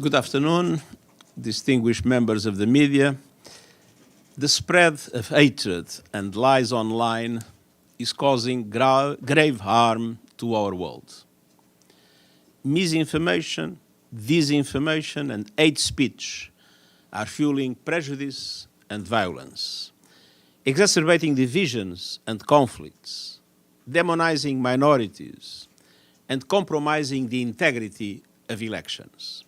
Good afternoon, distinguished members of the media. The spread of hatred and lies online is causing grave harm to our world. Misinformation, disinformation, and hate speech are fueling prejudice and violence, exacerbating divisions and conflicts, demonizing minorities, and compromising the integrity of elections.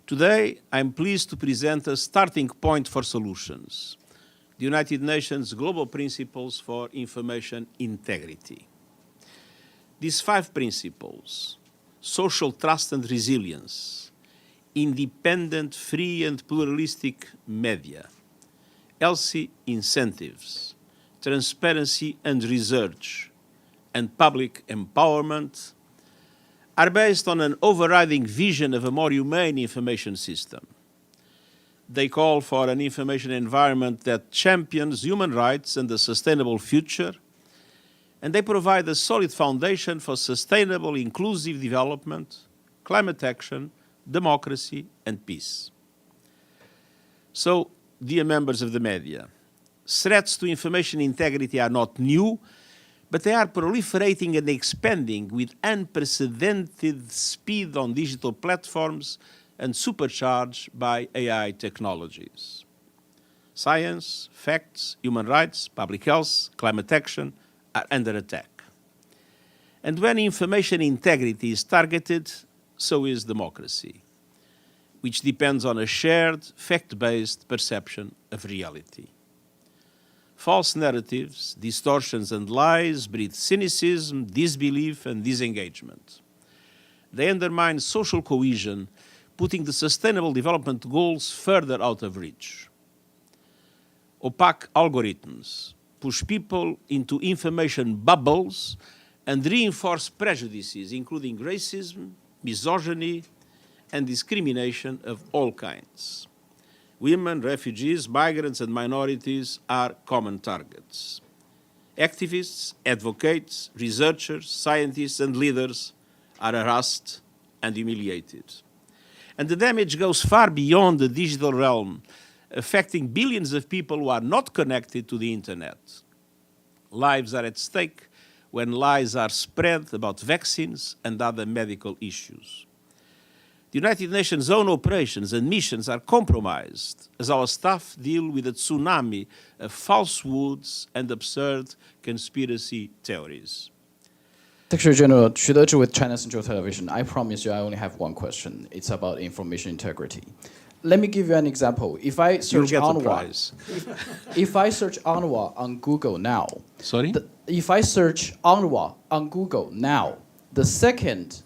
Today, I'm pleased to present a starting point for solutions, the United Nations Global Principles for Information Integrity. These 5 principles, social trust and resilience, independent, free and pluralistic media, healthy incentives, transparency and research, and public empowerment, are based on an overriding vision of a more humane information system. They call for an information environment that champions human rights and a sustainable future, and they provide a solid foundation for sustainable, inclusive development, climate action, democracy, and peace. So, dear members of the media, threats to information integrity are not new, but they are proliferating and expanding with unprecedented speed on digital platforms and supercharged by AI technologies. Science, facts, human rights, public health, climate action are under attack. And when information integrity is targeted, so is democracy, which depends on a shared, fact-based perception of reality. False narratives, distortions, and lies breed cynicism, disbelief, and disengagement. They undermine social cohesion, putting the Sustainable Development Goals further out of reach. Opaque algorithms push people into information bubbles and reinforce prejudices, including racism, misogyny, and discrimination of all kinds. Women, refugees, migrants, and minorities are common targets. Activists, advocates, researchers, scientists, and leaders are harassed and humiliated. And the damage goes far beyond the digital realm, affecting billions of people who are not connected to the internet. Lives are at stake when lies are spread about vaccines and other medical issues. The United Nations' own operations and missions are compromised as our staff deal with a tsunami of falsehoods and absurd conspiracy theories. Secretary General Xu Deji with China Central Television. I promise you I only have one question. It's about information integrity. Let me give you an example. If I search UNRWA, if I search UNRWA on Google now, if I search UNRWA on Google now, the second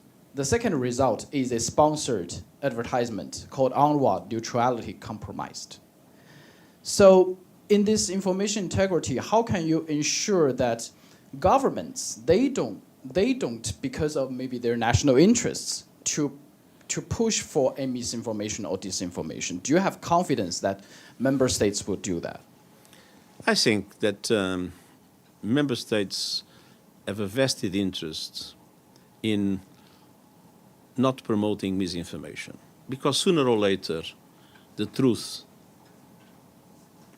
result is a sponsored advertisement called UNRWA Neutrality Compromised. So in this information integrity, how can you ensure that governments, they don't because of maybe their national interests to push for a misinformation or disinformation? Do you have confidence that member states will do that? I think that member states have a vested interest in not promoting misinformation, because sooner or later the truth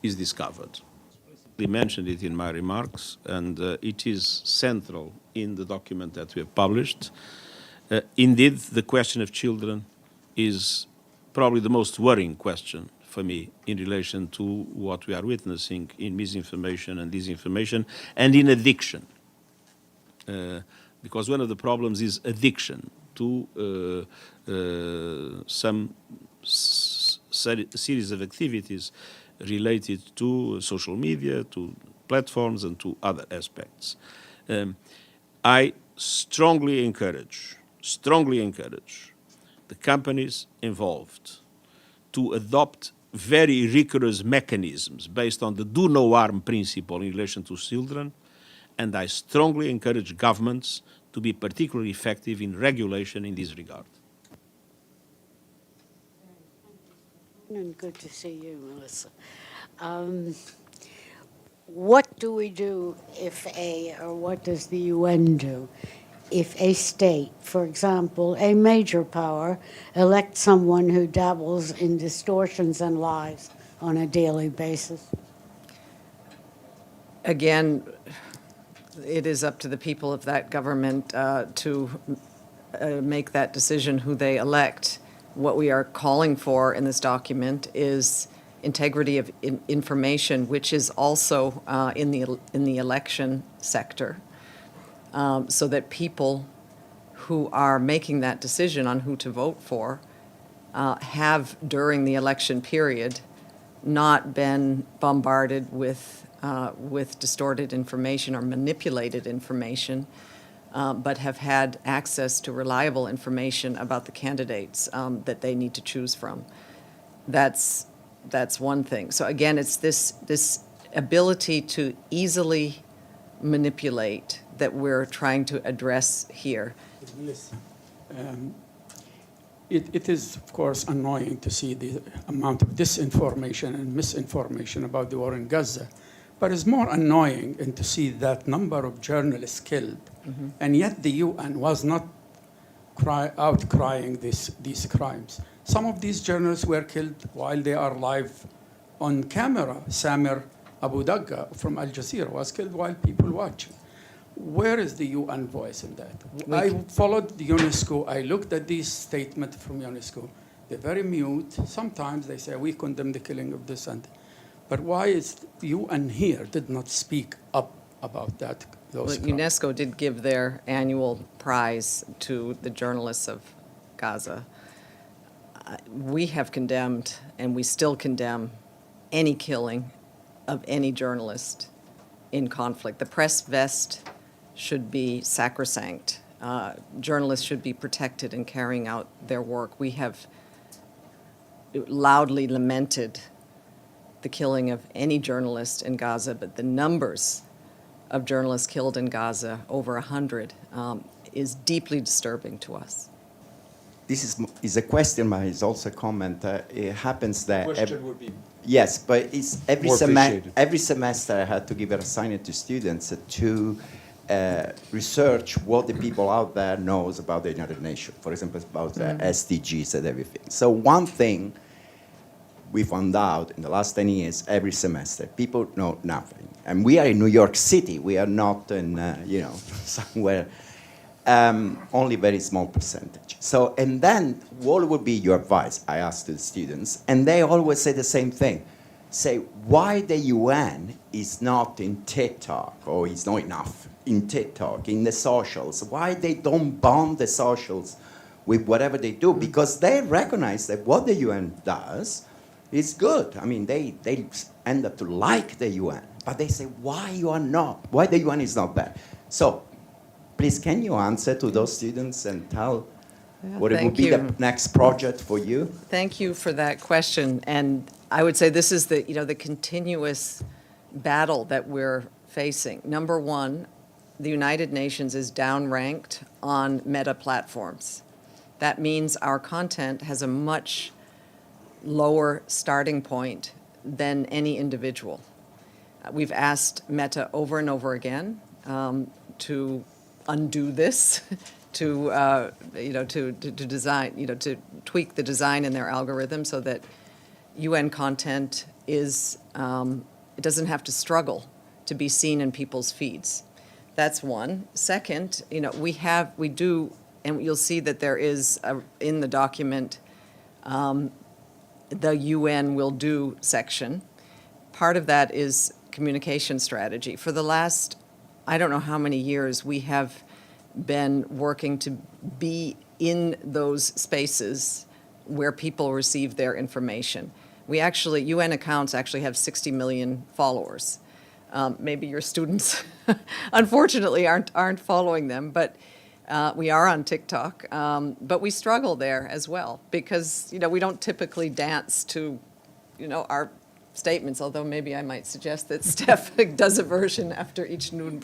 is discovered. I mentioned it in my remarks, and it is central in the document that we have published. Indeed, the question of children is probably the most worrying question for me in relation to what we are witnessing in misinformation and disinformation and in addiction. Because one of the problems is addiction to some series of activities related to social media, to platforms, and to other aspects. I strongly encourage the companies involved to adopt very rigorous mechanisms based on the do no harm principle in relation to children, and I strongly encourage governments to be particularly effective in regulation in this regard. And good to see you, Melissa. What do we do or what does the UN do if a state, for example, a major power, elects someone who dabbles in distortions and lies on a daily basis? Again, it is up to the people of that government to make that decision who they elect. What we are calling for in this document is integrity of information, which is also in the election sector, so that people who are making that decision on who to vote for have, during the election period, not been bombarded with distorted information or manipulated information, but have had access to reliable information about the candidates that they need to choose from. That's one thing. So again, it's this ability to easily manipulate that we're trying to address here. It is, of course, annoying to see the amount of disinformation and misinformation about the war in Gaza. But it's more annoying to see that number of journalists killed, and yet the UN was not outcrying these crimes. Some of these journalists were killed while they are live on camera. Samir Abu Dagga from Al Jazeera was killed while people watching. Where is the UN voice in that? I followed the UNESCO. I looked at these statements from UNESCO. They're very mute. Sometimes they say, we condemn the killing of this and but why is the UN here did not speak up about that? Those crimes? UNESCO did give their annual prize to the journalists of Gaza. We have condemned, and we still condemn, any killing of any journalist in conflict. The press vest should be sacrosanct. Journalists should be protected in carrying out their work. We have loudly lamented the killing of any journalist in Gaza, but the numbers of journalists killed in Gaza, over 100, is deeply disturbing to us. This is a question, but it's also a comment. It happens that... The question would be... Yes, but it's every appreciated. semester I had to give an assignment to students to research what the people out there knows about the United Nations. For example, about the SDGs and everything. So one thing we found out in the last 10 years, every semester, people know nothing. And we are in New York City. We are not in, somewhere, only very small percentage. So, and then what would be your advice, I asked to the students, and they always say the same thing. Say, why the UN is not in TikTok, or is not enough in TikTok, in the socials, why they don't bomb the socials with whatever they do, because they recognize that what the UN does is good. I mean, they end up to like the UN, but they say, why you are not? Why the UN is not bad? So, please, can you answer to those students and tell what it would be the next project for you? Thank you for that question. And I would say this is the continuous battle that we're facing. Number one, the United Nations is downranked on meta platforms. That means our content has a much lower starting point than any individual. We've asked Meta over and over again to undo this, to design, to tweak the design in their algorithm so that UN content is it doesn't have to struggle to be seen in people's feeds. That's one. Second, we do, and you'll see that there is in the document. The UN will do section. Part of that is communication strategy. For the last, I don't know how many years, we have been working to be in those spaces where people receive their information. UN accounts actually have 60 million followers. Maybe your students, unfortunately, aren't following them, but we are on TikTok, but we struggle there as well because, we don't typically dance to, our statements, although maybe I might suggest that Steph does a version after each noon briefing.